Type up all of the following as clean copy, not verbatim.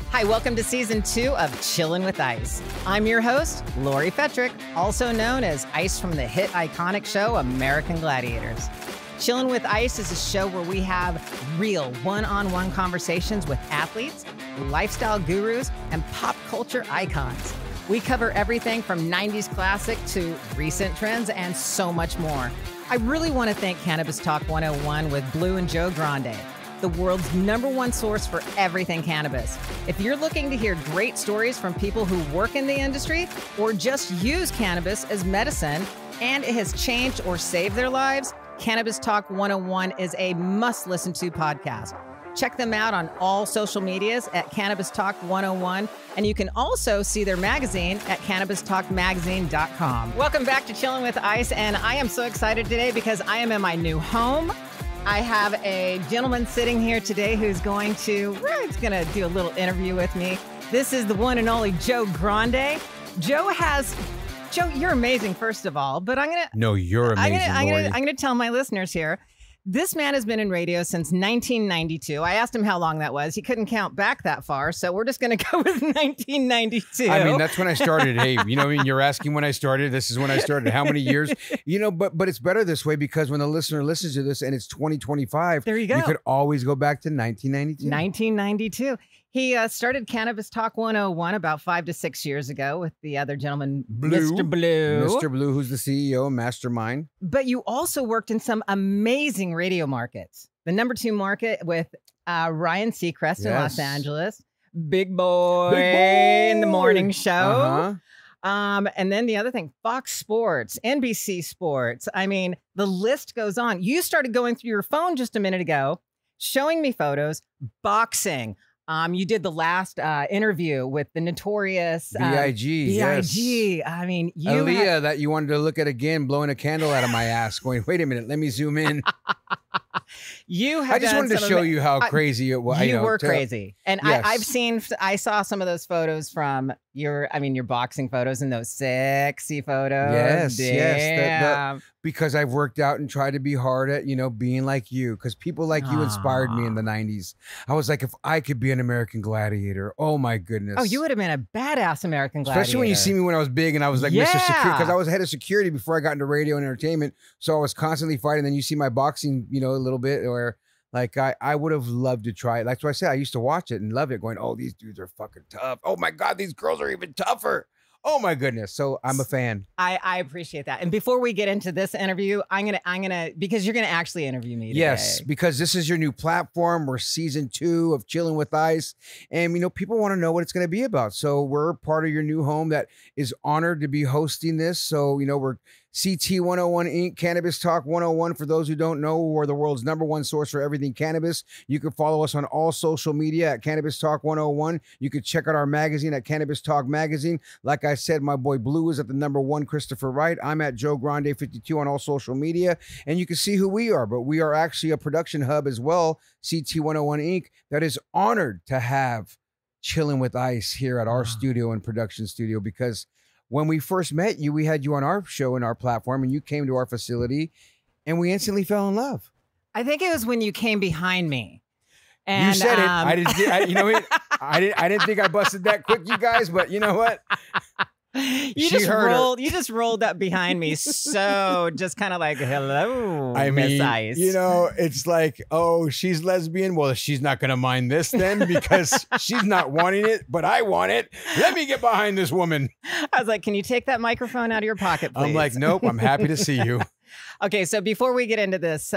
Hi, welcome to Season 2 of Chillin' with Ice. I'm your host, Lori Fetrick, also known as Ice from the hit iconic show American Gladiators. Chillin' with Ice is a show where we have real one-on-one conversations with athletes, lifestyle gurus, and pop culture icons. We cover everything from 90s classic to recent trends and so much more. I really want to thank Cannabis Talk 101 with Blue and Joe Grande, the world's #1 source for everything cannabis. If you're looking to hear great stories from people who work in the industry or just use cannabis as medicine and it has changed or saved their lives, Cannabis Talk 101 is a must-listen-to podcast. Check them out on all social medias at Cannabis Talk 101, and you can also see their magazine at CannabisTalkMagazine.com. Welcome back to Chillin' with Ice, and I am so excited today because I am in my new home. I have a gentleman sitting here today who's going to do a little interview with me. This is the one and only Joe Grande. Joe, you're amazing, first of all, but you're amazing, I'm gonna tell my listeners here. This man has been in radio since 1992. I asked him how long that was. He couldn't count back that far, so we're just going to go with 1992. I mean, that's when I started. Hey, you know, I mean, you're asking when I started. This is when I started. How many years? You know, but it's better this way because when the listener listens to this and it's 2025, there you go. You could always go back to 1992. 1992. He started Cannabis Talk 101 about 5 to 6 years ago with the other gentleman, Mr. Blue. Mr. Blue, who's the CEO, mastermind. But you also worked in some amazing radio markets. The #2 market with Ryan Seacrest in Los Angeles. Big boy in the morning show. And then the other thing, Fox Sports, NBC Sports. I mean, the list goes on. You started going through your phone just a minute ago, showing me photos, boxing. You did the last interview with the notorious B.I.G. B.I.G. I mean, Aaliyah that you wanted to look at again, blowing a candle out of my ass, going, wait a minute, let me zoom in. I just wanted to show you how crazy it was. You were crazy. And yes. I saw some of those photos from your boxing photos and those sexy photos. Yes, damn. Yes. Because I've worked out and tried to be hard at, being like you. Because people like you inspired me in the 90s. I was like, if I could be an American Gladiator, oh my goodness. Oh, you would have been a badass American Gladiator. Especially when you see me when I was big and I was like Mr. Security. Because I was head of security before I got into radio and entertainment. So I was constantly fighting. Then you see my boxing, a little bit, or like I would have loved to try it. That's why I said I used to watch it and love it, going, oh, these dudes are fucking tough. Oh my God, these girls are even tougher. Oh my goodness. So I'm a fan. I appreciate that. And before we get into this interview, I'm gonna because you're gonna actually interview me today. Yes, because this is your new platform. We're season 2 of Chillin' with Ice. And people want to know what it's gonna be about. So we're part of your new home that is honored to be hosting this. So, we're CT 101 Inc. Cannabis Talk 101. For those who don't know, we're the world's #1 source for everything cannabis. You can follow us on all social media at Cannabis Talk 101. You can check out our magazine at Cannabis Talk Magazine. Like I said, my boy Blue is at the #1 Christopher Wright. I'm at Joe Grande 52 on all social media. And you can see who we are. But we are actually a production hub as well, CT 101 Inc., that is honored to have Chillin' with Ice here at our studio and production studio, because when we first met you, we had you on our show and our platform, and you came to our facility, and we instantly fell in love. I think it was when you came behind me. And, you said it. I didn't think I busted that quick, you guys. But you know what? You just rolled up behind me, so just kind of like, hello, Miss Ice. It's like, oh, she's lesbian. Well, she's not going to mind this then, because she's not wanting it, but I want it. Let me get behind this woman. I was like, can you take that microphone out of your pocket, please? I'm like, nope, I'm happy to see you. Okay, so before we get into this,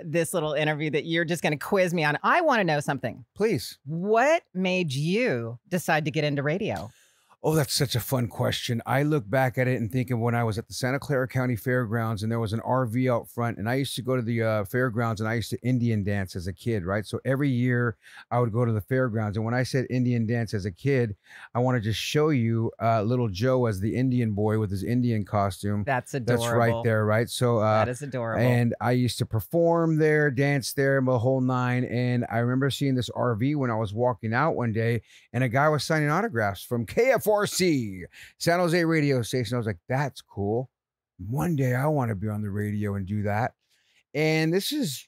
this little interview that you're just going to quiz me on, I want to know something. Please. What made you decide to get into radio? Oh, that's such a fun question. I look back at it and think of when I was at the Santa Clara County Fairgrounds, and there was an RV out front, and I used to go to the fairgrounds, and I used to Indian dance as a kid, right? So every year I would go to the fairgrounds, and when I said Indian dance as a kid, I want to just show you little Joe as the Indian boy with his Indian costume. That's adorable. That's right there, right? So that is adorable. And I used to perform there, dance there, the whole nine. And I remember seeing this RV when I was walking out one day, and a guy was signing autographs from KFRC, San Jose radio station. I was like, that's cool. One day I want to be on the radio and do that. And this is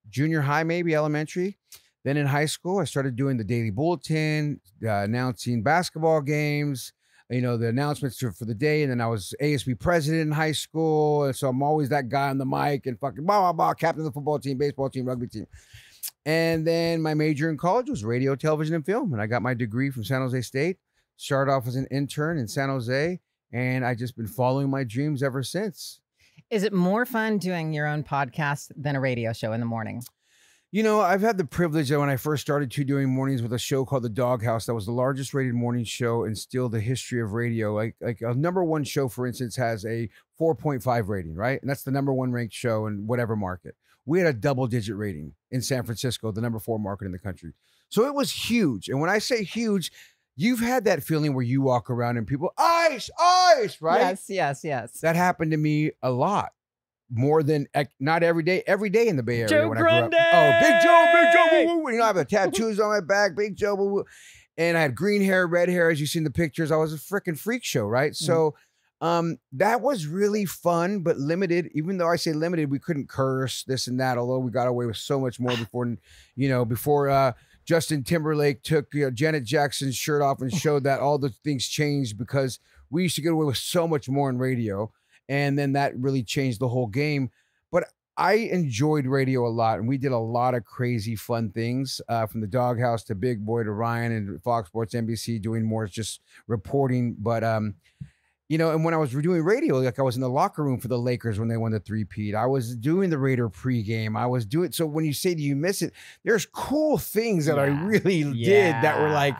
junior high, maybe elementary. Then in high school, I started doing the Daily Bulletin, announcing basketball games, the announcements for the day. And then I was ASB president in high school. And so I'm always that guy on the mic and fucking blah, blah, blah, captain of the football team, baseball team, rugby team. And then my major in college was radio, television, and film. And I got my degree from San Jose State, started off as an intern in San Jose. And I just been following my dreams ever since. Is it more fun doing your own podcast than a radio show in the morning? I've had the privilege that when I first started doing mornings with a show called The Doghouse, that was the largest rated morning show in still the history of radio. Like a number one show, for instance, has a 4.5 rating, right? And that's the number one ranked show in whatever market. We had a double-digit rating in San Francisco, the number 4 market in the country. So it was huge. And when I say huge, you've had that feeling where you walk around and people, ice, right? Yes. That happened to me a lot. More than, not every day in the Bay Area. Joe when Grande! I grew up. Oh, Big Joe, woo, woo. I have the tattoos on my back, Big Joe, woo, woo. And I had green hair, red hair, as you see in the pictures. I was a freaking freak show, right? So that was really fun, but limited. Even though I say limited, we couldn't curse, this and that, although we got away with so much more before Justin Timberlake took Janet Jackson's shirt off and showed that all the things changed, because we used to get away with so much more in radio. And then that really changed the whole game. But I enjoyed radio a lot. And we did a lot of crazy fun things, from the Doghouse to Big Boy to Ryan and Fox Sports, NBC, doing more just reporting. But, and when I was doing radio, like I was in the locker room for the Lakers when they won the 3-peat. I was doing the Raider pregame. I was doing, so when you say, do you miss it? There's cool things that I really did that were like,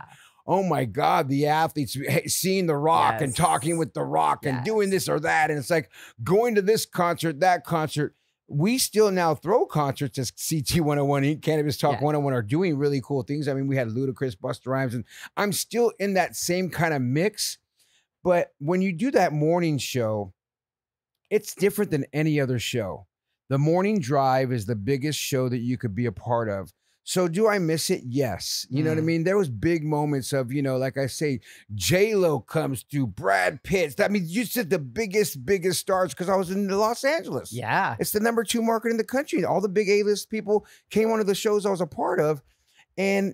oh my God, the athletes seeing The Rock and talking with The Rock and doing this or that. And it's like going to this concert, that concert. We still now throw concerts as CT 101, Cannabis Talk 101 are doing really cool things. I mean, we had Ludacris, Busta Rhymes, and I'm still in that same kind of mix. But when you do that morning show, it's different than any other show. The morning drive is the biggest show that you could be a part of. So do I miss it? Yes. You know what I mean? There was big moments of, like I say, J-Lo comes through, Brad Pitt. I mean, you said the biggest stars, because I was in Los Angeles. Yeah. It's the number 2 market in the country. All the big A-list people came onto the shows I was a part of. And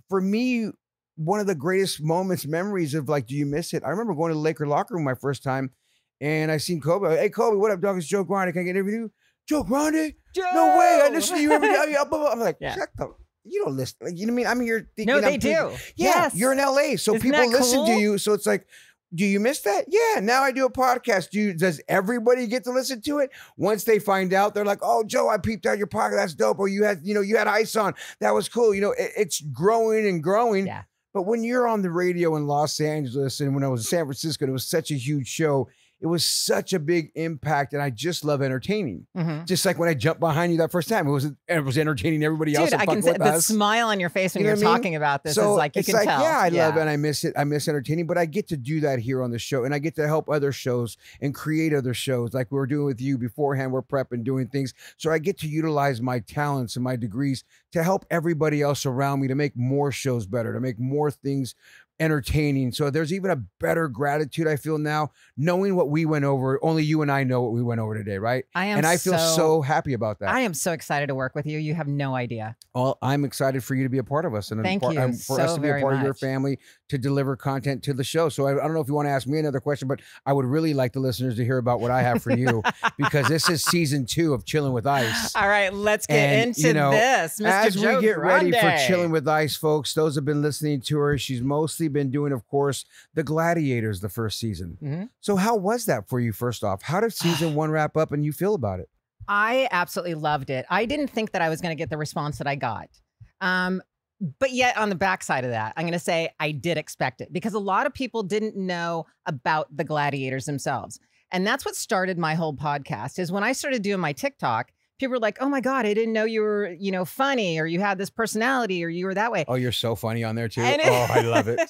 for me, one of the greatest memories of like, do you miss it? I remember going to the Laker locker room my first time, and I seen Kobe. Hey, Kobe, what up, dog? It's Joe Grande. Can I get an interview? Joe Grande? Joe! No way. I listen to you every day. I'm like, shut the, you don't listen. Like, you know what I mean? I'm here thinking. No, they do. Yeah, yes. You're in LA. So Isn't people that listen cool? to you. So it's like, do you miss that? Yeah. Now I do a podcast. Does everybody get to listen to it? Once they find out, they're like, oh, Joe, I peeped out your podcast. That's dope. Or you had ice on. That was cool. It's growing and growing. Yeah. But when you're on the radio in Los Angeles, and when I was in San Francisco, it was such a huge show. It was such a big impact, and I just love entertaining. Just like when I jumped behind you that first time, it was entertaining everybody else. Dude, I can see the smile on your face when you're talking about this. So is like, you can tell. Yeah, I love it, and I miss it. I miss entertaining, but I get to do that here on the show, and I get to help other shows and create other shows like we were doing with you beforehand. We're prepping, doing things. So I get to utilize my talents and my degrees to help everybody else around me to make more shows better, to make more things entertaining. So there's even a better gratitude I feel now, knowing what we went over. Only you and I know what we went over today, right? I feel so happy about that. I am so excited to work with you. You have no idea. Well, I'm excited for you to be a part of us, and thank you for us to be a part of your family, to deliver content to the show. So I don't know if you want to ask me another question, but I would really like the listeners to hear about what I have for you, because this is season 2 of Chilling with Ice. All right, let's get into this, Mr. As Joe we get Grande. ready for Chilling with Ice, folks, those have been listening to her. She's mostly been doing, of course, the Gladiators the first season. So how was that for you, first off? How did season 1 wrap up, and you feel about it? I absolutely loved it. I didn't think that I was going to get the response that I got. But yet on the backside of that, I'm going to say I did expect it, because a lot of people didn't know about the Gladiators themselves. And that's what started my whole podcast, is when I started doing my TikTok, people were like, oh my God, I didn't know you were, funny, or you had this personality, or you were that way. Oh, you're so funny on there too. I love it.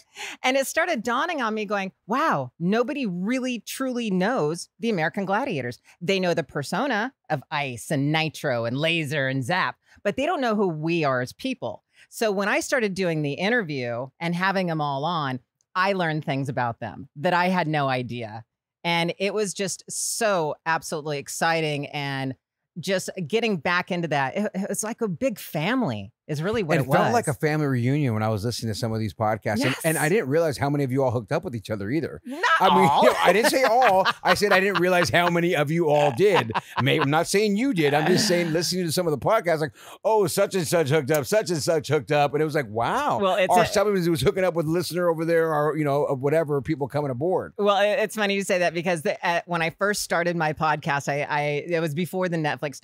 And it started dawning on me going, wow, nobody really truly knows the American Gladiators. They know the persona of Ice and Nitro and Laser and Zap, but they don't know who we are as people. So when I started doing the interview and having them all on, I learned things about them that I had no idea. And it was just so absolutely exciting, and just getting back into that. It's like a big family. is really what And it it felt was. like a family reunion when I was listening to some of these podcasts. Yes. And I didn't realize how many of you all hooked up with each other either. Not I mean, all. you know, I didn't say all. I said I didn't realize how many of you all did. Maybe I'm not saying you did. I'm just saying listening to some of the podcasts, like, oh, such and such hooked up, such and such hooked up. And it was like, wow. Well, it's or somebody was hooking up with a listener over there, or, you know, whatever, people coming aboard. Well, it's funny you say that because when I first started my podcast, it was before the Netflix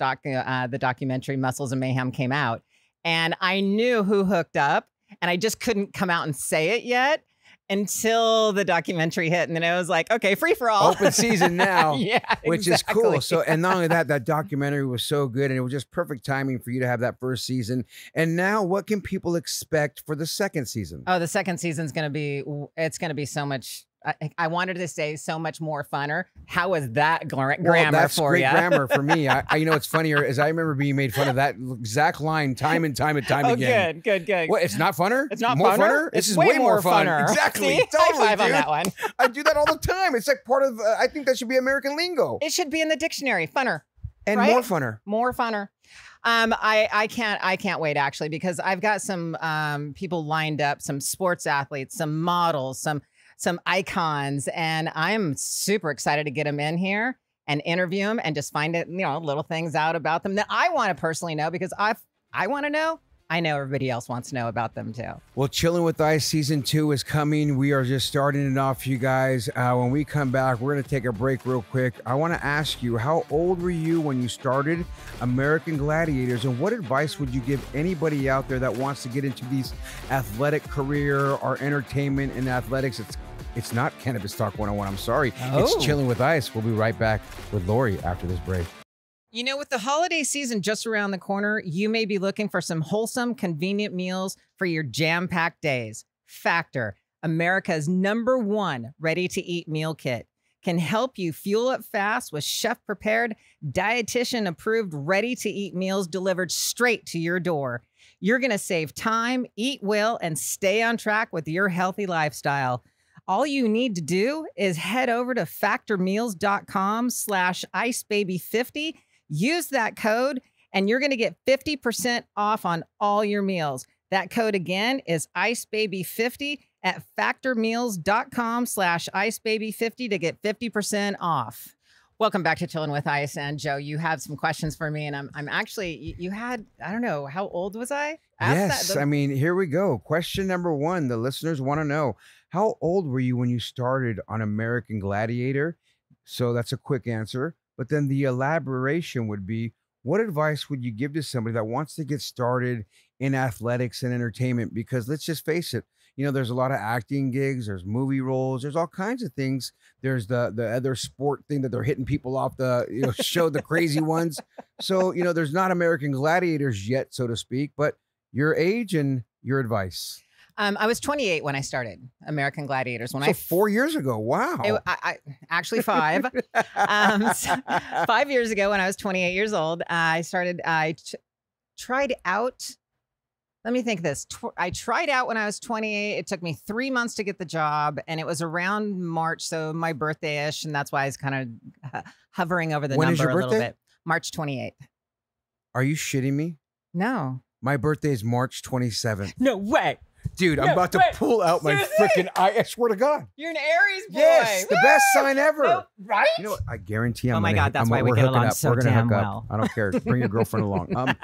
the documentary Muscles and Mayhem came out. And I knew who hooked up, and I just couldn't come out and say it yet until the documentary hit. And then I was like, okay, free for all. Open season now. Yeah, which exactly. is cool. So, and not only that, that documentary was so good, and it was just perfect timing for you to have that first season. And now, what can people expect for the second season? Oh, the second season's going to be, it's going to be so much. I wanted to say so much more funner. How was that grammar that's for great you? grammar for me. I you know, it's funnier is I remember being made fun of that exact line time and time again. Good. What? It's not funner? It's not more funner? This It's is way way more more fun. funner. Exactly. See? Totally, High five on dude. that one. I do that all the time. It's like part of. I think that should be American lingo. It should be in the dictionary. Funner. And right? more funner. More funner. I can't wait actually, because I've got some people lined up, some sports athletes, some models, some icons, and I'm super excited to get them in here and interview them and just find it, you know, little things out about them that I want to personally know, because I want to know. I know everybody else wants to know about them too. Well, Chilling with Ice season 2 is coming. We are just starting it off, you guys. When we come back, we're going to take a break real quick. I want to ask you, how old were you when you started American Gladiators, and what advice would you give anybody out there that wants to get into these athletic career or entertainment in athletics? It's not Cannabis Talk 101. I'm sorry. Oh. It's Chilling with Ice. We'll be right back with Lori after this break. You know, with the holiday season just around the corner, you may be looking for some wholesome, convenient meals for your jam-packed days. Factor, America's #1 ready-to-eat meal kit, can help you fuel up fast with chef-prepared, dietitian-approved, ready-to-eat meals delivered straight to your door. You're going to save time, eat well, and stay on track with your healthy lifestyle. All you need to do is head over to factormeals.com/icebaby50. Use that code, and you're going to get 50% off on all your meals. That code again is icebaby50 at factormeals.com/icebaby50 to get 50% off. Welcome back to Chilling with Ice. And Joe, you have some questions for me, and I'm actually, you had, I don't know, how old was I? Yes. I mean, here we go. Question number 1. The listeners want to know, how old were you when you started on American Gladiator? So that's a quick answer. But then the elaboration would be, what advice would you give to somebody that wants to get started in athletics and entertainment? Because let's just face it, you know, there's a lot of acting gigs, there's movie roles, there's all kinds of things. There's the other sport thing that they're hitting people off the, you know, show, the crazy ones. So, you know, there's not American Gladiators yet, so to speak, but your age and your advice. I was 28 when I started American Gladiators. When So 4 years ago. Wow. I actually 5. 5 years ago, when I was 28 years old, I started. Tried out. Let me think this. I tried out when I was 28. It took me 3 months to get the job, and it was around March, so my birthday-ish, and that's why I was kind of hovering over the When is number your a little birthday? bit. March 28th. Are you shitting me? No. My birthday is March 27th. No way. Dude, I'm No, about to wait, pull out my seriously? freaking eye. I swear to God. You're an Aries boy. Yes, the best sign ever. Oh, right? You know what? I guarantee Oh I'm my gonna, God, that's I'm, why we we're get hooking along up. so We're gonna damn hook up. well. I don't care. Bring your girlfriend along.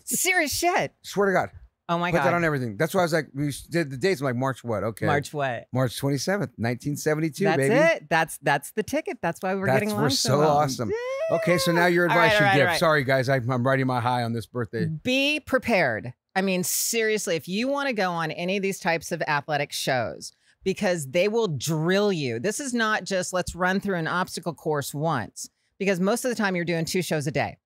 Serious shit. Swear to God. Oh my Put God. that on everything. That's why I was like, we did the dates. I'm like, March what? Okay. March what? March 27th, 1972, That's baby. it. That's the ticket. That's why we're getting along We're so so well. awesome. Okay, so now your All right, advice you all right, give. all right. Sorry, guys. I'm riding my high on this birthday. Be prepared. I mean, seriously, if you want to go on any of these types of athletic shows, because they will drill you. This is not just let's run through an obstacle course once, because most of the time you're doing 2 shows a day.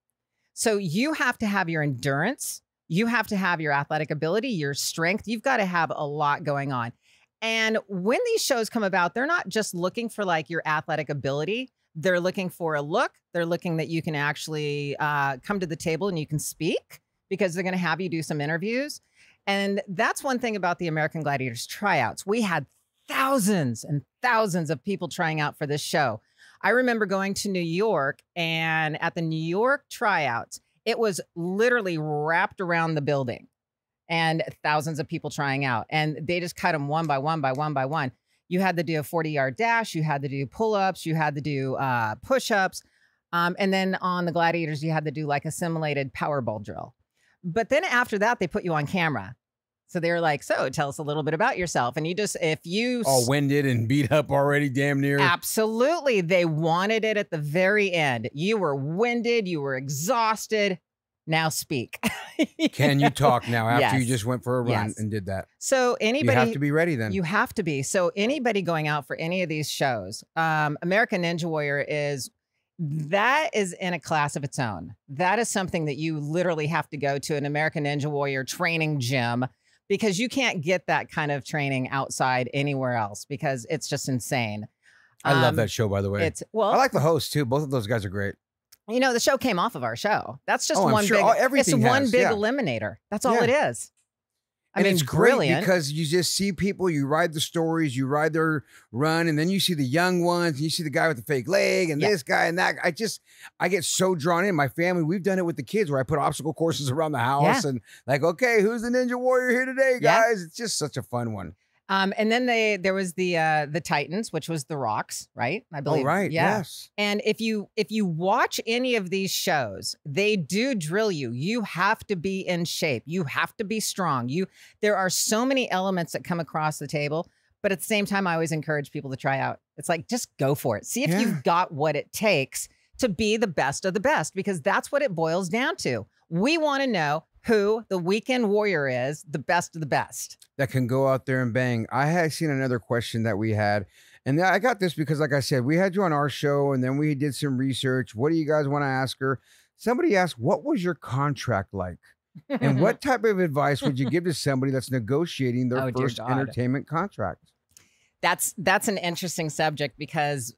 So you have to have your endurance. You have to have your athletic ability, your strength. You've got to have a lot going on. And when these shows come about, they're not just looking for like your athletic ability. They're looking for a look. They're looking that you can actually come to the table and you can speak, because they're going to have you do some interviews. And that's one thing about the American Gladiators tryouts. We had thousands and thousands of people trying out for this show. I remember going to New York, and at the New York tryouts, It was literally wrapped around the building and thousands of people trying out. And they just cut them one by one by one by one. You had to do a 40-yard dash. You had to do pull-ups. You had to do push-ups. And then on the Gladiators, you had to do like a simulated Powerball drill. But then after that, they put you on camera. So they were like, so tell us a little bit about yourself. And you just, if you... all winded and beat up already, damn near. Absolutely. They wanted it at the very end. You were winded. You were exhausted. Now speak. Can you talk now after Yes. you just went for a run Yes. and did that? So anybody... You have to be ready then. You have to be. So anybody going out for any of these shows, American Ninja Warrior that is in a class of its own. That is something that you literally have to go to an American Ninja Warrior training gym, because you can't get that kind of training outside anywhere else, because it's just insane. I love that show, by the way. Well, I like the host too. Both of those guys are great. You know, the show came off of our show. That's just I'm one sure. big. Everything it's one has, big yeah. eliminator. That's all Yeah. it is. I And mean, it's great brilliant. because you just see people, you ride the stories, you ride their run, and then you see the young ones, and you see the guy with the fake leg, and Yeah. this guy and that. I get so drawn in. My family, we've done it with the kids where I put obstacle courses around the house and like, okay, who's the Ninja Warrior here today, Yeah. guys? It's just such a fun one. And then there was the Titans, which was the Rocks, right? I believe. Oh, right. Yeah. Yes. And if you watch any of these shows, they do drill you. You have to be in shape. You have to be strong. There are so many elements that come across the table, but at the same time, I always encourage people to try out. It's like, just go for it. See if Yeah. you've got what it takes to be the best of the best, because that's what it boils down to. We want to know who the weekend warrior is, the best of the best. That can go out there and bang. I had seen another question that we had, and I got this because, like I said, we had you on our show, and then we did some research. What do you guys want to ask her? Somebody asked, what was your contract like? And what type of advice would you give to somebody that's negotiating their Oh, dear first God. entertainment contract? That's an interesting subject, because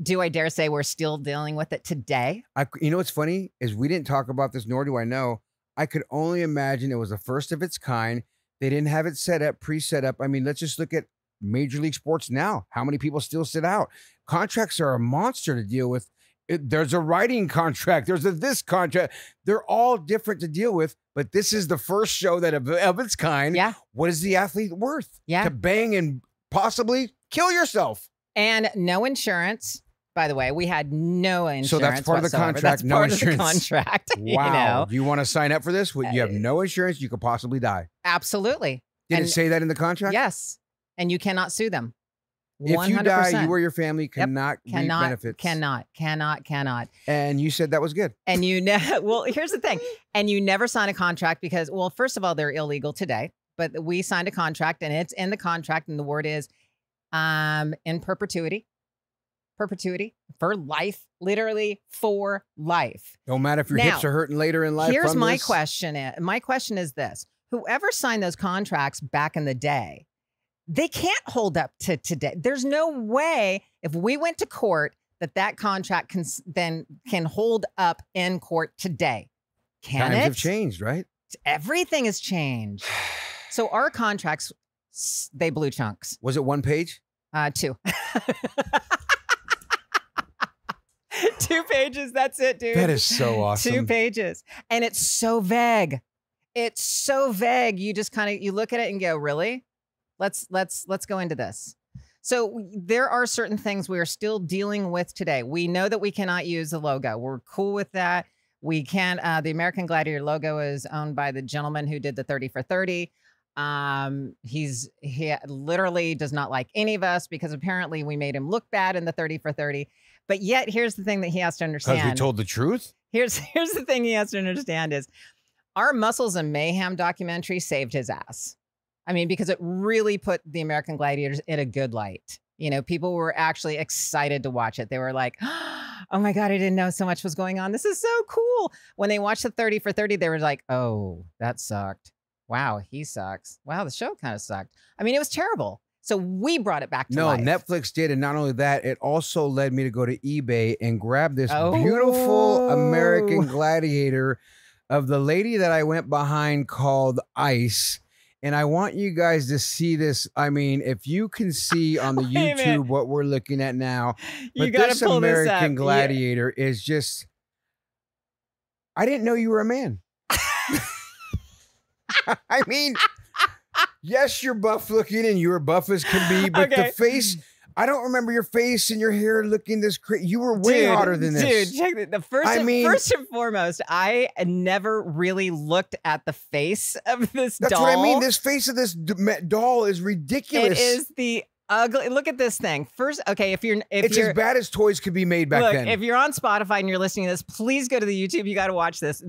do I dare say we're still dealing with it today? You know what's funny is we didn't talk about this, nor do I know. I could only imagine it was the first of its kind. They didn't have it pre-set up. I mean, let's just look at Major League Sports now. How many people still sit out? Contracts are a monster to deal with. There's a writing contract. There's this contract. They're all different to deal with, but this is the first show that of its kind. Yeah. What is the athlete worth? Yeah. To bang and possibly kill yourself. And no insurance. By the way, we had no insurance. So that's part of the whatsoever. contract. That's No part insurance. of the contract. Wow. You know? Do you want to sign up for this? You have no insurance. You could possibly die. Absolutely. Did And it say that in the contract? yes. And you cannot sue them. 100%. If you die, you or your family cannot reap benefits. Cannot. And you said that was good. And well, here's the thing. And you never sign a contract because, well, first of all, they're illegal today. But we signed a contract, and it's in the contract, and the word is in perpetuity. Perpetuity for life, literally for life. No matter if your hips are hurting later in life. Here's my question. My question is this: whoever signed those contracts back in the day, they can't hold up to today. There's no way if we went to court that contract can hold up in court today. Can Times it? have changed, right? Everything has changed. So our contracts, they blew chunks. Was it one page? 2. 2 pages. That's it, dude. That is so awesome. 2 pages. And it's so vague. It's so vague. You just you look at it and go, really? Let's go into this. So there are certain things we are still dealing with today. We know that we cannot use the logo. We're cool with that. We can, the American Gladiator logo is owned by the gentleman who did the 30 for 30. He literally does not like any of us because apparently we made him look bad in the 30 for 30. But yet here's the thing that he has to understand. Because we told the truth? Here's the thing he has to understand is our Muscles and Mayhem documentary saved his ass. I mean, because it really put the American Gladiators in a good light. You know, people were actually excited to watch it. They were like, oh my God, I didn't know so much was going on. This is so cool. When they watched the 30 for 30, they were like, oh, that sucked. Wow, he sucks. Wow, the show kind of sucked. I mean, it was terrible. So we brought it back to life. No, Netflix did. And not only that, it also led me to go to eBay and grab this beautiful American Gladiator of the lady that I went behind called Ice. And I want you guys to see this. I mean, if you can see on the YouTube what we're looking at now, but you gotta this pull American this up. Gladiator is just, I didn't know you were a man. I mean, yes, you're buff looking and you're buff as can be, but the face, I don't remember your face and your hair looking this crazy. You were way hotter than this. Dude, check it. First and foremost, I never really looked at the face of this doll. That's what I mean. This face of this doll is ridiculous. It is the ugly. Look at this thing. First, okay, it's as bad as toys could be made back then. If you're on Spotify and you're listening to this, please go to the YouTube. You got to watch this.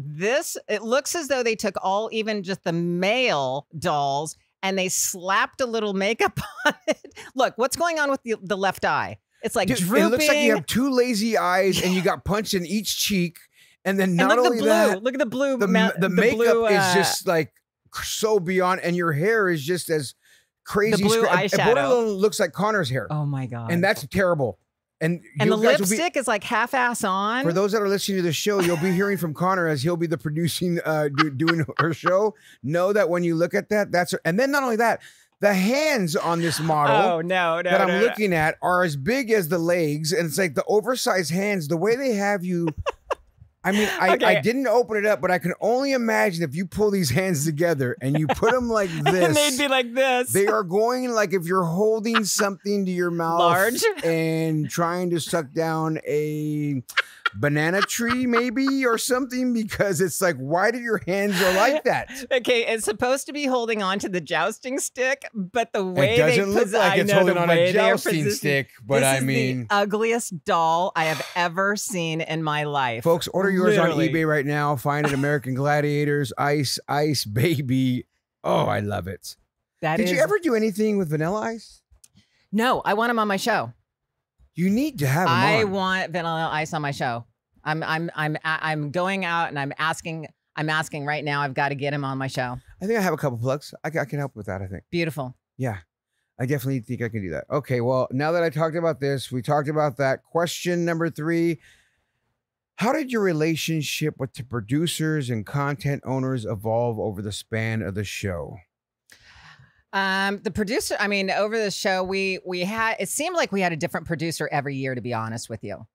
It looks as though they took even just the male dolls and they slapped a little makeup on it. Look, what's going on with the left eye? It's like drooping. It looks like you have 2 lazy eyes and you got punched in each cheek. And then not only that, look at the blue. The makeup is just like so beyond, and your hair is just as crazy. The blue eyeshadow. It looks like Connor's hair. Oh my God. And that's terrible. And the lipstick is like half-ass on. For those that are listening to the show, you'll be hearing from Connor as he'll be the producing, doing her show. Know that when you look at that, that's her. And then not only that, the hands on this model that I'm looking at are as big as the legs. And it's like the oversized hands, the way they have you. I mean, I didn't open it up, but I can only imagine if you pull these hands together and you put them like this. And they'd be like this. They are going like if you're holding something to your mouth. Large. And trying to suck down a banana tree maybe or something, because it's like, why do your hands are like that? Okay, it's supposed to be holding on to the jousting stick, but the way it doesn't look like it's holding on a jousting stick, but I mean, the ugliest doll I have ever seen in my life. Folks, order yours on eBay right now. Find it, American Gladiators, Ice Baby. Oh, I love it. Did you ever do anything with Vanilla Ice? No, I want him on my show. You need to have him on. I want Vanilla Ice on my show. I'm going out and I'm asking right now. I've got to get him on my show. I think I have a couple plugs. I can help with that, I think. Beautiful. Yeah, I definitely think I can do that. Okay, well, now that I talked about this, we talked about that. Question number 3. How did your relationship with the producers and content owners evolve over the span of the show? The producer, I mean, over the show, we had, it seemed like we had a different producer every year, to be honest with you.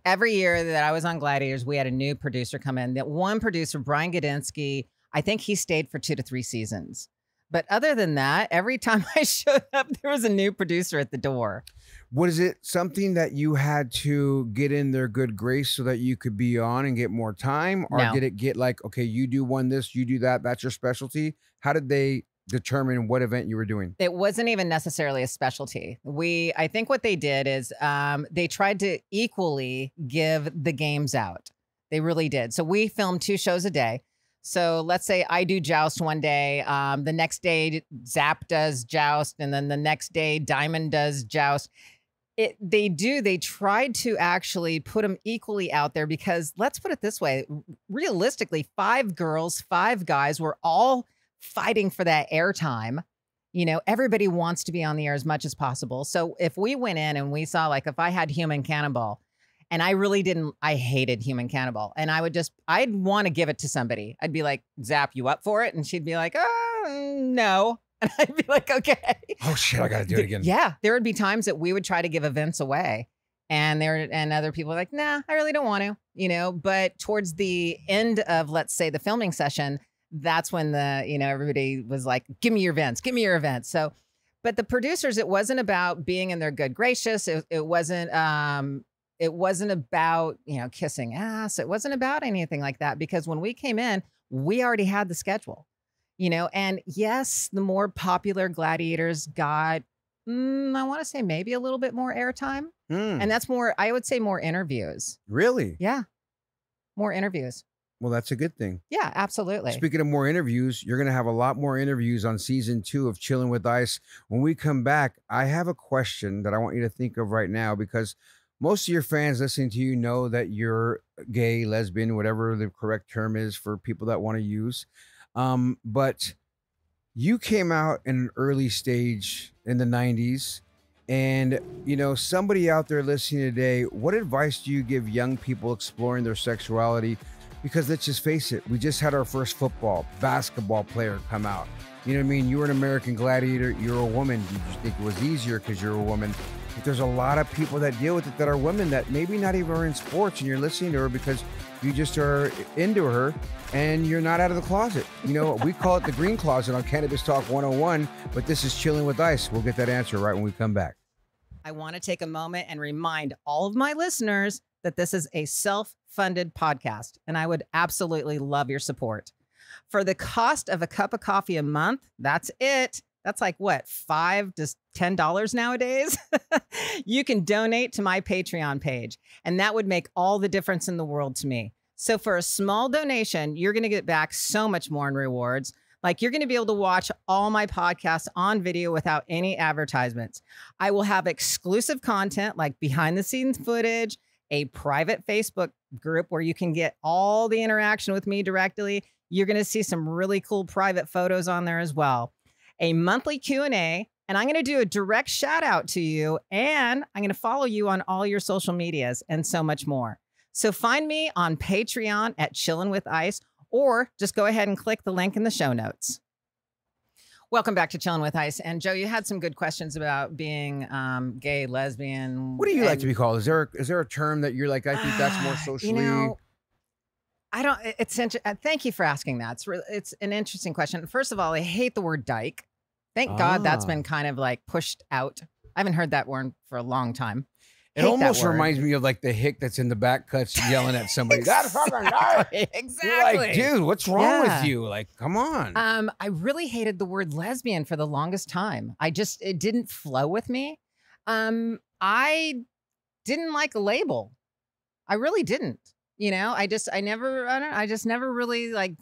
Every year that I was on Gladiators, we had a new producer come in. That one producer, Brian Gadinsky, I think he stayed for 2 to 3 seasons. But other than that, every time I showed up, there was a new producer at the door. Was it something that you had to get in their good grace so that you could be on and get more time? Or did it get like, okay, you do this, you do that, that's your specialty? How did they determine what event you were doing? It wasn't even necessarily a specialty. I think what they did is they tried to equally give the games out. They really did. So we filmed 2 shows a day. So let's say I do Joust one day. The next day, Zap does Joust. And then the next day, Diamond does Joust. They tried to actually put them equally out there because let's put it this way. Realistically, 5 girls, 5 guys were all fighting for that airtime. You know, everybody wants to be on the air as much as possible. So if we went in and we saw, like, if I had Human Cannonball and I hated Human Cannonball and I'd want to give it to somebody. I'd be like, Zap, you up for it? And she'd be like, no. And I'd be like, okay. Oh shit, I got to do it again. Yeah. There would be times that we would try to give events away and other people were like, nah, I really don't want to, you know, but towards the end of, let's say, the filming session, that's when everybody was like, give me your events, give me your events. So, but the producers, it wasn't about being in their good gracious. It wasn't about, kissing ass. It wasn't about anything like that, because when we came in, we already had the schedule, and yes, the more popular gladiators got, I want to say maybe a little bit more airtime. And that's more, I would say more interviews. Really? Yeah. More interviews. Well, that's a good thing. Yeah, absolutely. Speaking of more interviews, you're going to have a lot more interviews on season 2 of Chilling with Ice. When we come back, I have a question that I want you to think of right now, because most of your fans listening to you know that you're gay, lesbian, whatever the correct term is for people that want to use. But you came out in an early stage in the 90s. And, somebody out there listening today, what advice do you give young people exploring their sexuality? Because let's just face it, we just had our first basketball player come out. You know what I mean? You were an American Gladiator. You're a woman. You just think it was easier because you're a woman. But there's a lot of people that deal with it that are women that maybe not even are in sports, and you're listening to her because you just are into her and you're not out of the closet. You know, we call it the green closet on Cannabis Talk 101, but this is Chilling with Ice. We'll get that answer right when we come back. I want to take a moment and remind all of my listeners that this is a self-funded podcast, and I would absolutely love your support. For the cost of a cup of coffee a month, that's it. That's like what, $5 to $10 nowadays? You can donate to my Patreon page, and that would make all the difference in the world to me. So for a small donation, you're going to get back so much more in rewards. Like you're going to be able to watch all my podcasts on video without any advertisements. I will have exclusive content like behind the scenes footage, a private Facebook group where you can get all the interaction with me directly. You're going to see some really cool private photos on there as well. A monthly Q&A, and I'm going to do a direct shout out to you, and I'm going to follow you on all your social medias and so much more. So find me on Patreon at Chillin' with Ice, or just go ahead and click the link in the show notes. Welcome back to Chillin' with Ice. And Joe, you had some good questions about being gay, lesbian. What do you like to be called? Is there a term that you're like, I think that's more socially? You know, I don't, it's thank you for asking that. It's an interesting question. First of all, I hate the word dyke. Thank God that's been kind of like pushed out. I haven't heard that word for a long time. It almost reminds me of like the hick that's in the back cuts yelling at somebody. That's fucking dyke. Exactly. You're like, dude, what's wrong with you? Like, come on. I really hated the word lesbian for the longest time. It didn't flow with me. I didn't like a label. I really didn't. You know, I just never really like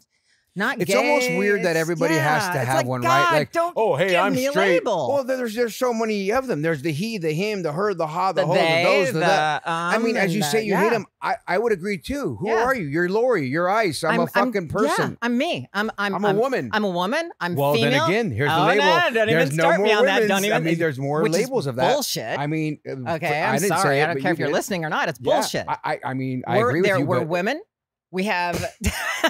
not it's gay. Almost weird that everybody has to have like, one, God, right? Like, don't oh, hey, I'm me straight. A label. Well, there's so many of them. There's the he, the him, the her, the ha, the ho, they, the those, the that. I mean, as you say, you hate them. I would agree too. Who are you? You're Lori. You're Ice. I'm a fucking person. Yeah, I'm me. I'm a woman. I'm a woman. I'm well, female. Then again, here's the label. No, don't there's even no start more me on that. Don't even. I mean, there's more labels of that. Bullshit. I mean, okay, I'm sorry. I don't care if you're listening or not. It's bullshit. I mean, I agree with you. We're women. We have,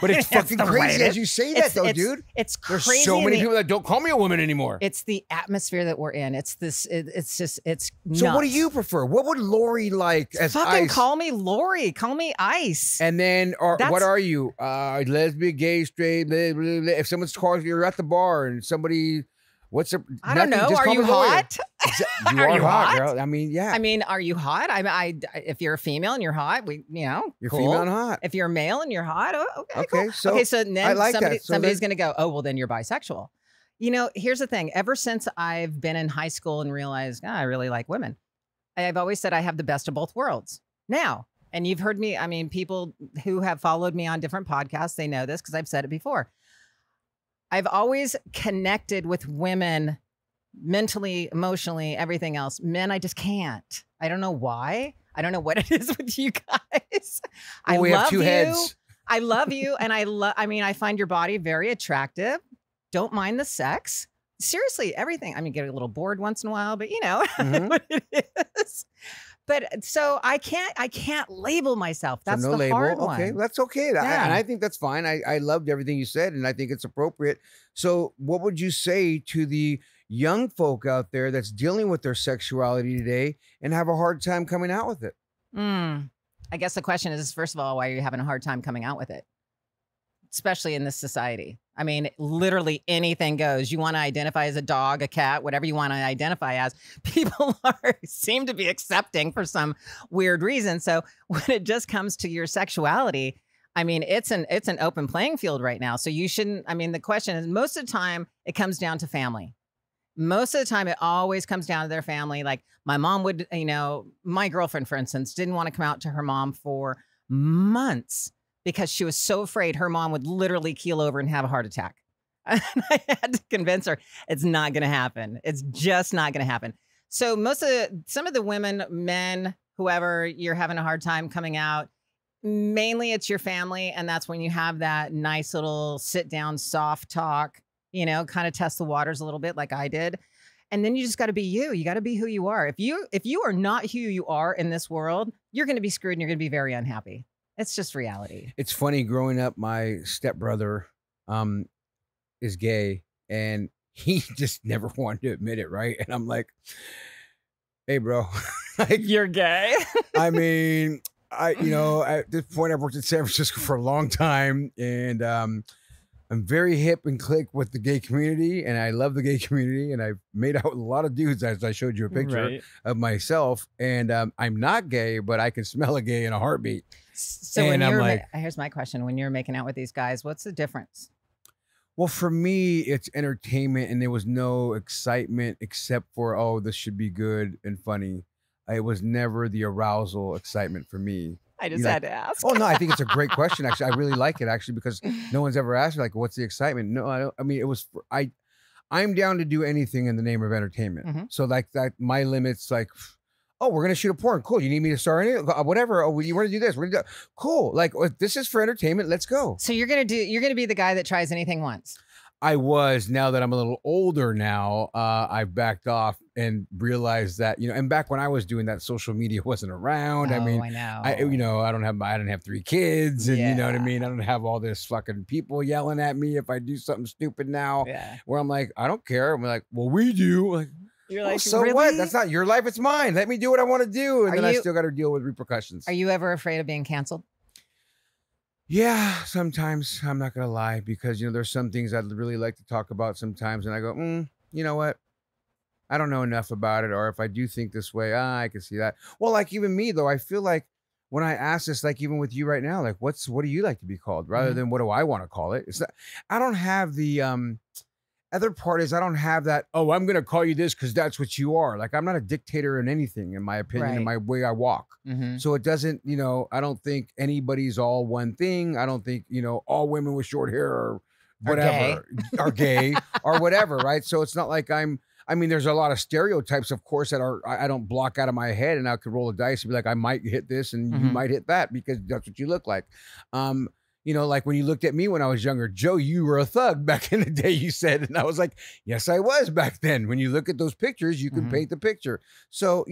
but it's fucking crazy as you say that, though, dude. It's crazy. There's so many people that don't call me a woman anymore. It's the atmosphere that we're in. It's this. It's just. It's nuts. So, what do you prefer? What would Lori like as fucking Ice? Call me Lori. Call me Ice. And then, what are you? Lesbian, gay, straight? Blah, blah, blah. If someone's calling, you're at the bar and somebody. I don't know. Are you hot? You are hot, girl. I mean, yeah. I mean, are you hot? If you're a female and you're hot, you're cool. Female and hot. If you're a male and you're hot, okay, cool. So then somebody's going to go, oh, well, then you're bisexual. You know, here's the thing. Ever since I've been in high school and realized, I really like women, I've always said I have the best of both worlds. Now, and you've heard me, I mean, people who have followed me on different podcasts, they know this because I've said it before. I've always connected with women mentally, emotionally, everything else. Men, I just can't. I don't know why. I don't know what it is with you guys. Well, we have two heads. I love you. And I find your body very attractive. Don't mind the sex. Seriously, everything. I mean, get a little bored once in a while, but you know what it is. But so I can't label myself. That's so no the label. hard one. Okay, that's okay. Yeah. And I think that's fine. I loved everything you said, and I think it's appropriate. So what would you say to the young folk out there that's dealing with their sexuality today and have a hard time coming out with it? I guess the question is, first of all, why are you having a hard time coming out with it? Especially in this society. I mean, literally anything goes. You want to identify as a dog, a cat, whatever you want to identify as. People seem to be accepting for some weird reason. So when it just comes to your sexuality, I mean, it's an open playing field right now. So you shouldn't. I mean, the question is, most of the time it comes down to family. Most of the time, it always comes down to their family. Like my mom would, my girlfriend, for instance, didn't want to come out to her mom for months, because she was so afraid her mom would literally keel over and have a heart attack. And I had to convince her it's not going to happen. It's just not going to happen. So some of the women, men, whoever, you're having a hard time coming out, mainly it's your family. And that's when you have that nice little sit down, soft talk, kind of test the waters a little bit like I did. And then you just got to be you. You got to be who you are. If you are not who you are in this world, you're going to be screwed and you're going to be very unhappy. It's just reality. It's funny, growing up, my stepbrother is gay, and he just never wanted to admit it, right? And I'm like, Hey, bro. Like, You're gay. I mean, at this point, I've worked in San Francisco for a long time, and I'm very hip and click with the gay community, and I love the gay community, and I've made out with a lot of dudes, as I showed you a picture of myself, and I'm not gay, but I can smell a gay in a heartbeat. So and when I'm you're, like, here's my question: when you're making out with these guys, what's the difference? well, for me, it's entertainment, and there was no excitement except for, oh, this should be good and funny. It was never the arousal excitement for me. I just had to ask. Oh no, I think it's a great question. Actually, I really like it actually because no one's ever asked me like, "What's the excitement?" No, I don't. I mean, it was I'm down to do anything in the name of entertainment. So like that, my limits like, oh, we're gonna shoot a porn. Cool. You need me to star in it? Whatever. Oh, you want to do this? We're gonna do cool. Like this is for entertainment. Let's go. So you're gonna be the guy that tries anything once. I was. Now that I'm a little older now, I've backed off and realized that, and back when I was doing that, social media wasn't around. Oh, I mean, I know. I didn't have 3 kids, and you know what I mean? I don't have all this fucking people yelling at me if I do something stupid now, where I'm like, I don't care. I'm like, well, we do. Like, you're like, so really? what? That's not your life. It's mine. Let me do what I want to do. And then I still got to deal with repercussions. Are you ever afraid of being canceled? Yeah, sometimes. I'm not going to lie, because, there's some things I'd really like to talk about sometimes. And I go, you know what? I don't know enough about it. Or if I do think this way, I can see that. Well, like even me, though, I feel like when I ask this, like even with you right now, like what do you like to be called rather than what do I want to call it? It's not, I don't have the other part is I don't have that, oh, I'm going to call you this because that's what you are. Like I'm not a dictator in anything, in my opinion, in my way I walk. So it doesn't, I don't think anybody's all one thing. I don't think, all women with short hair or whatever are gay or whatever. Right. So it's not like there's a lot of stereotypes, of course, that I don't block out of my head, and I could roll a dice and be like, I might hit this and you might hit that because that's what you look like. Like when you looked at me when I was younger, Joe, you were a thug back in the day, you said. And I was like, yes, I was back then. When you look at those pictures, you can paint the picture. So,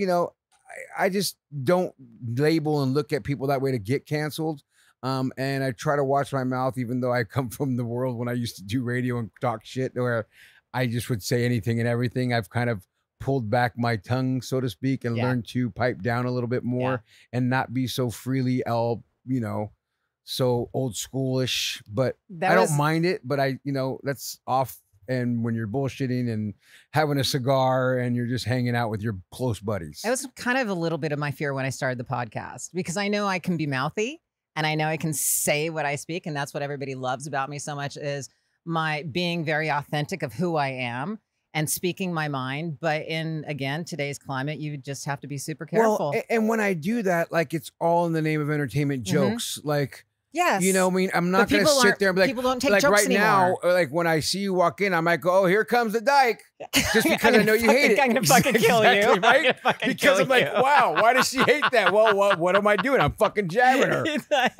I just don't label and look at people that way to get canceled. And I try to watch my mouth, even though I come from the world when I used to do radio and talk shit where I just would say anything and everything. I've kind of pulled back my tongue, so to speak, and learned to pipe down a little bit more and not be so freely, so old schoolish, but I don't mind it. But that's off. And when you're bullshitting and having a cigar and you're just hanging out with your close buddies. It was kind of a little bit of my fear when I started the podcast, because I know I can be mouthy and I know I can say what I speak. And that's what everybody loves about me so much, is my being very authentic of who I am and speaking my mind. But in, again, today's climate, you just have to be super careful. Well, and when I do that, like it's all in the name of entertainment jokes. Like, yes. I'm not going to sit there and be like, people don't take like jokes right anymore. now, like when I see you walk in, I might go, oh, here comes the dyke. Just because I know you hate it. I'm going to fucking kill you. Right? Because I'm like, wow, why does she hate that? Well, what am I doing? I'm fucking jabbing her. You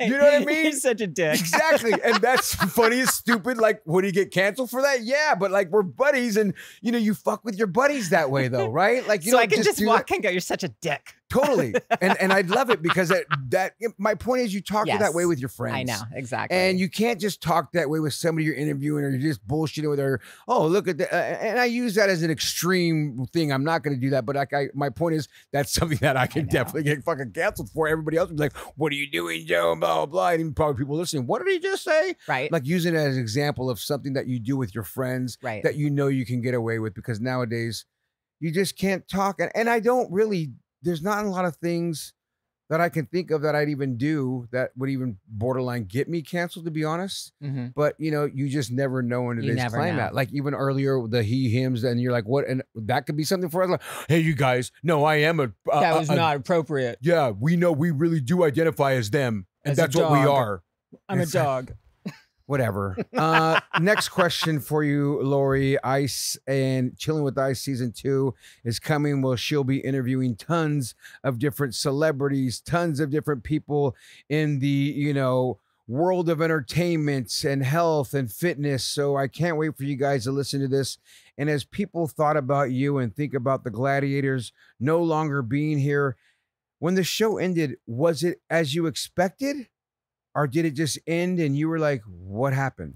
know what I mean? You're such a dick. Exactly. And that's funny as stupid. Like, would he get canceled for that? Yeah. But like, we're buddies, and you fuck with your buddies that way though, right? Like, so I can just walk and go, you're such a dick. Totally. And I'd love it, because that my point is, you talk that way with your friends. I know, exactly. And you can't just talk that way with somebody you're interviewing, or you're just bullshitting with her. Oh, look at that. And I use that as an extreme thing. I'm not going to do that. But like my point is, that's something that I can definitely get fucking canceled for. Everybody else would be like, what are you doing, Joe? And blah, blah, blah. And even probably people listening, what did he just say? Right. Like using it as an example of something that you do with your friends that you can get away with, because nowadays you just can't talk. And I don't really, there's not a lot of things that I can think of that I'd even do that would even borderline get me canceled, to be honest. But you just never know in today's climate. Like even earlier, the he, hims, and you're like, what? And that could be something for us. Like, hey, you guys, no, I am a. That was not appropriate. Yeah, we know, we really do identify as them, and that's what we are. I'm a dog. Whatever. Next question for you, Lori. Ice and Chilling with Ice season 2 is coming. Well, she'll be interviewing tons of different celebrities, tons of different people in the, world of entertainment and health and fitness. So I can't wait for you guys to listen to this. And as people thought about you and think about the Gladiators no longer being here, when the show ended, was it as you expected? Or did it just end and you were like, what happened?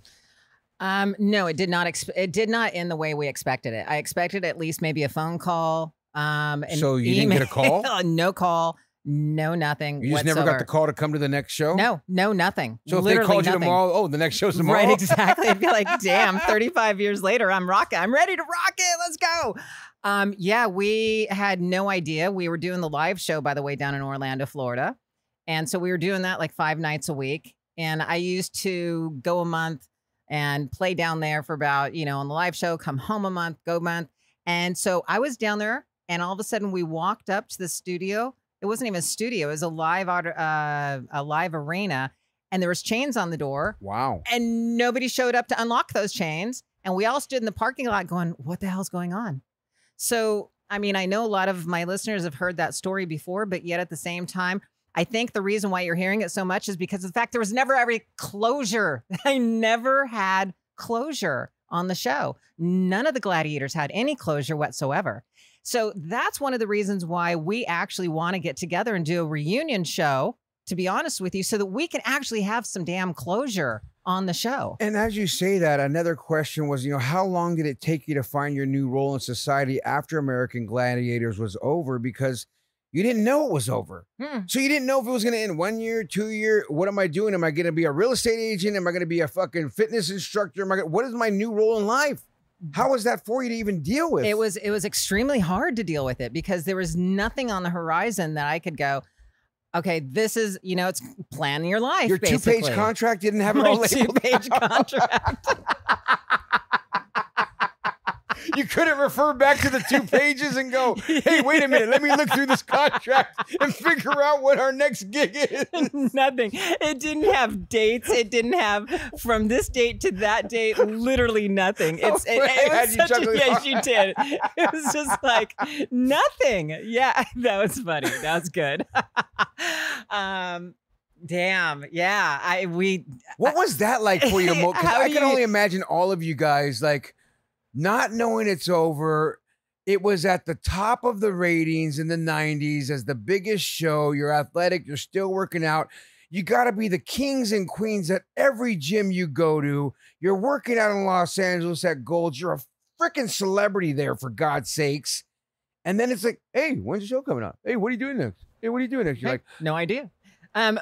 No, it did not. It did not end the way we expected it. I expected at least maybe a phone call, And So you didn't get a call? No call, no nothing. You just never got the call to come to the next show? No, nothing. So literally if they called nothing. you tomorrow, oh, the next show's tomorrow? Right, exactly. I'd be like, damn, 35 years later, I'm rocking. I'm ready to rock it. Let's go. Yeah, we had no idea. We were doing the live show, by the way, down in Orlando, Florida. And so we were doing that like 5 nights a week. And I used to go a month and play down there for about, on the live show, come home a month, go a month. And so I was down there, and all of a sudden we walked up to the studio. It wasn't even a studio. It was a live arena, and there was chains on the door. Wow. And nobody showed up to unlock those chains. And we all stood in the parking lot going, what the hell's going on? So, I mean, I know a lot of my listeners have heard that story before, but yet at the same time, I think the reason why you're hearing it so much is because of the fact there was never any closure. I never had closure on the show. None of the Gladiators had any closure whatsoever. So that's one of the reasons why we actually want to get together and do a reunion show, to be honest with you, so that we can actually have some damn closure on the show. And as you say that, another question was, how long did it take you to find your new role in society after American Gladiators was over? Because you didn't know it was over. So you didn't know if it was going to end 1 year, 2 year. What am I doing? Am I going to be a real estate agent? Am I going to be a fucking fitness instructor? What is my new role in life? How was that for you to even deal with? It was extremely hard to deal with it because there was nothing on the horizon that I could go, okay, this is, it's planning your life. Your basically. 2-page contract didn't have it all labeled. 2-page contract. You couldn't refer back to the 2 pages and go, hey, wait a minute, let me look through this contract and figure out what our next gig is. Nothing. It didn't have dates. It didn't have from this date to that date, literally nothing. It was such a, yes, you did. It was just like nothing. Yeah, that was funny. That was good. Damn. Yeah. What was that like for you? Because I can only imagine all of you guys like, not knowing it's over. It was at the top of the ratings in the 90s as the biggest show. You're athletic. You're still working out. You got to be the kings and queens at every gym you go to. You're working out in Los Angeles at Gold's. You're a freaking celebrity there, for God's sakes. And then it's like, hey, when's the show coming up? Hey, what are you doing next? Hey, what are you doing next? You're like, no idea.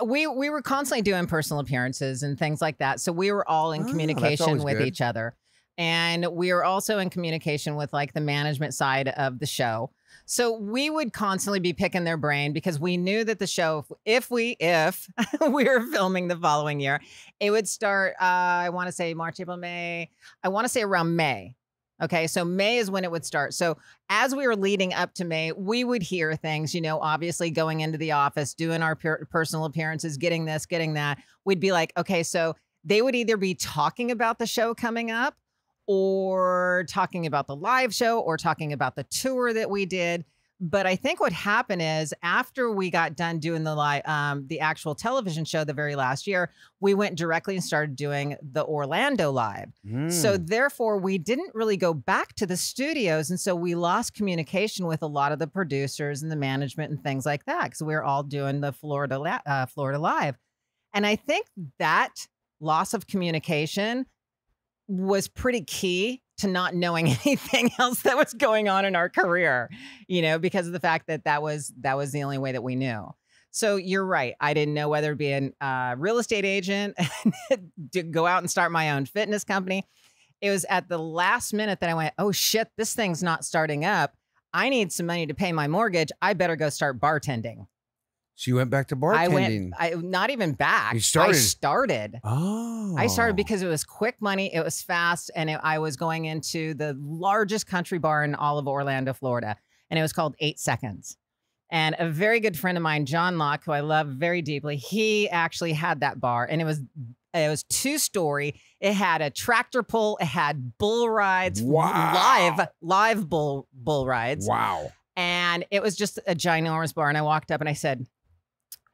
We were constantly doing personal appearances and things like that. So we were all in communication with each other. And we were also in communication with like the management side of the show. So we would constantly be picking their brain because we knew that the show, if we were filming the following year, it would start, I want to say March, April, May. I want to say around May. Okay, so May is when it would start. So as we were leading up to May, we would hear things, obviously going into the office, doing our personal appearances, getting this, getting that. We'd be like, okay, so they would either be talking about the show coming up, or talking about the live show, or talking about the tour that we did. But I think what happened is after we got done doing the actual television show the very last year, we went directly and started doing the Orlando live. So therefore, we didn't really go back to the studios. And so we lost communication with a lot of the producers and the management and things like that, because we were all doing the Florida live. And I think that loss of communication was pretty key to not knowing anything else that was going on in our career, because of the fact that that was the only way that we knew. So you're right. I didn't know whether to be a real estate agent, to go out and start my own fitness company. It was at the last minute that I went, oh shit, this thing's not starting up. I need some money to pay my mortgage. I better go start bartending. So you went back to bartending? Not even back. You started? I started. Oh. I started because it was quick money. It was fast. And I was going into the largest country bar in all of Orlando, Florida. And it was called 8 Seconds. And a very good friend of mine, John Locke, who I love very deeply, he actually had that bar. And it was 2-story. It had a tractor pull. It had bull rides. Wow. Live bull rides. Wow. And it was just a ginormous bar. And I walked up and I said,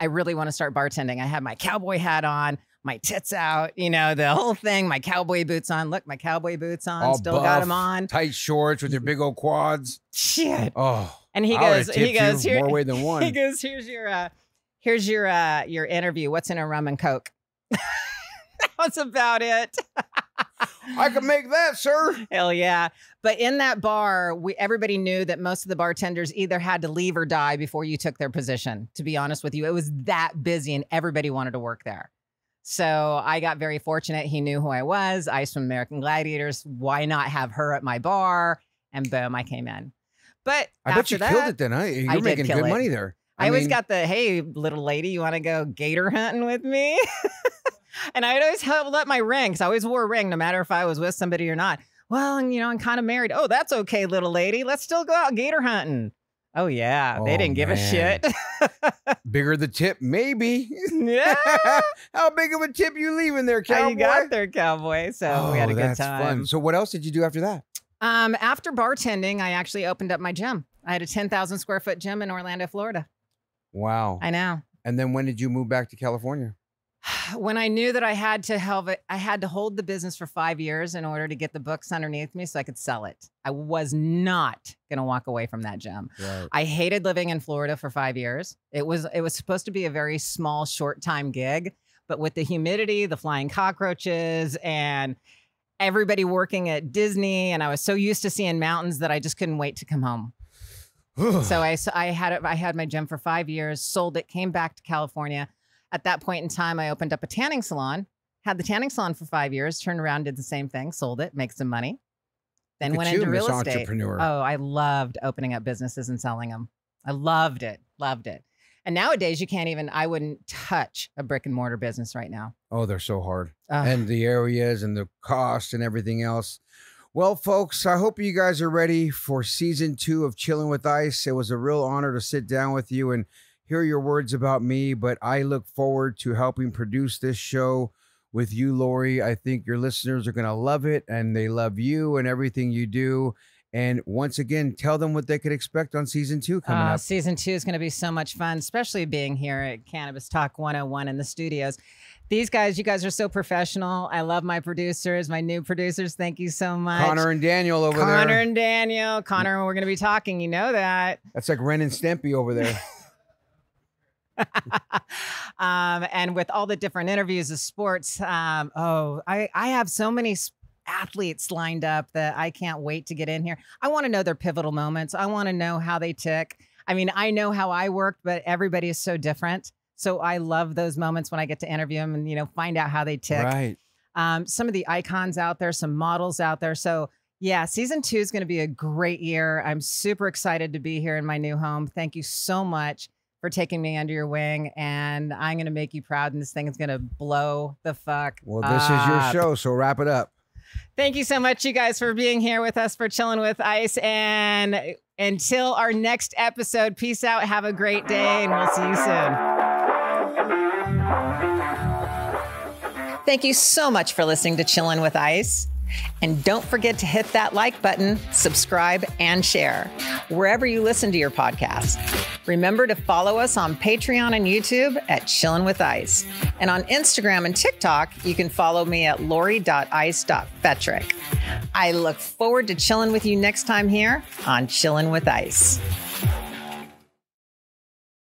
I really want to start bartending. I had my cowboy hat on, my tits out, the whole thing, my cowboy boots on. Look, my cowboy boots on, all still buff, got them on. Tight shorts with your big old quads. Shit. Oh. And he goes, here, more way than one. He goes, here's your interview. What's in a rum and Coke? That was about it. I can make that, sir. Hell yeah. But in that bar, everybody knew that most of the bartenders either had to leave or die before you took their position. To be honest with you, it was that busy and everybody wanted to work there. So I got very fortunate. He knew who I was. Ice from American Gladiators. Why not have her at my bar? And boom, I came in. But I bet you killed it then, huh? You're making good money there. I always got the, hey, little lady, you want to go gator hunting with me? And I'd always held up my ring, because I always wore a ring, no matter if I was with somebody or not. Well, and I'm kind of married. Oh, that's okay, little lady. Let's still go out gator hunting. Oh, yeah. They didn't give a shit. Bigger the tip, maybe. Yeah. How big of a tip you leaving there, cowboy? You got there, cowboy. So we had a good time. That's fun. So what else did you do after that? After bartending, I actually opened up my gym. I had a 10,000 square foot gym in Orlando, Florida. Wow. I know. And then when did you move back to California? When I knew that I had to hold the business for 5 years in order to get the books underneath me so I could sell it. I was not going to walk away from that gym. Right. I hated living in Florida for 5 years. It was supposed to be a very small, short time gig, but with the humidity, the flying cockroaches, and everybody working at Disney, and I was so used to seeing mountains that I just couldn't wait to come home. So I had my gym for 5 years, sold it, came back to California. At that point in time, I opened up a tanning salon, had the tanning salon for 5 years, turned around, did the same thing, sold it, make some money. Then went into real estate. Entrepreneur. Oh, I loved opening up businesses and selling them. I loved it. Loved it. And nowadays, I wouldn't touch a brick and mortar business right now. Oh, they're so hard. And the areas and the cost and everything else. Well, folks, I hope you guys are ready for season 2 of Chilling with Ice. It was a real honor to sit down with you and hear your words about me, but I look forward to helping produce this show with you, Lori. I think your listeners are going to love it, and they love you and everything you do. And once again, tell them what they could expect on season 2 coming up. Season 2 is going to be so much fun, especially being here at Cannabis Talk 101 in the studios. These guys, you guys are so professional. I love my producers, my new producers. Thank you so much. Connor and Daniel over there. Connor and Daniel. Connor, we're going to be talking. You know that. That's like Ren and Stimpy over there. And with all the different interviews of sports, I have so many athletes lined up that I can't wait to get in here. I want to know their pivotal moments. I want to know how they tick. I mean, I know how I worked, but everybody is so different. So I love those moments when I get to interview them and, find out how they tick. Right. Some of the icons out there, some models out there. So yeah, season 2 is going to be a great year. I'm super excited to be here in my new home. Thank you so much for taking me under your wing, and I'm going to make you proud, and this thing is going to blow the fuck Well, this is your show, so wrap it up. Thank you so much, you guys, for being here with us for Chilling with Ice, and until our next episode, peace out, have a great day, and we'll see you soon. Thank you so much for listening to Chilling with Ice. And don't forget to hit that like button, subscribe, and share wherever you listen to your podcast. Remember to follow us on Patreon and YouTube at Chillin' with Ice. And on Instagram and TikTok, you can follow me at lori.ice.fetrick. I look forward to chilling with you next time here on Chillin' with Ice.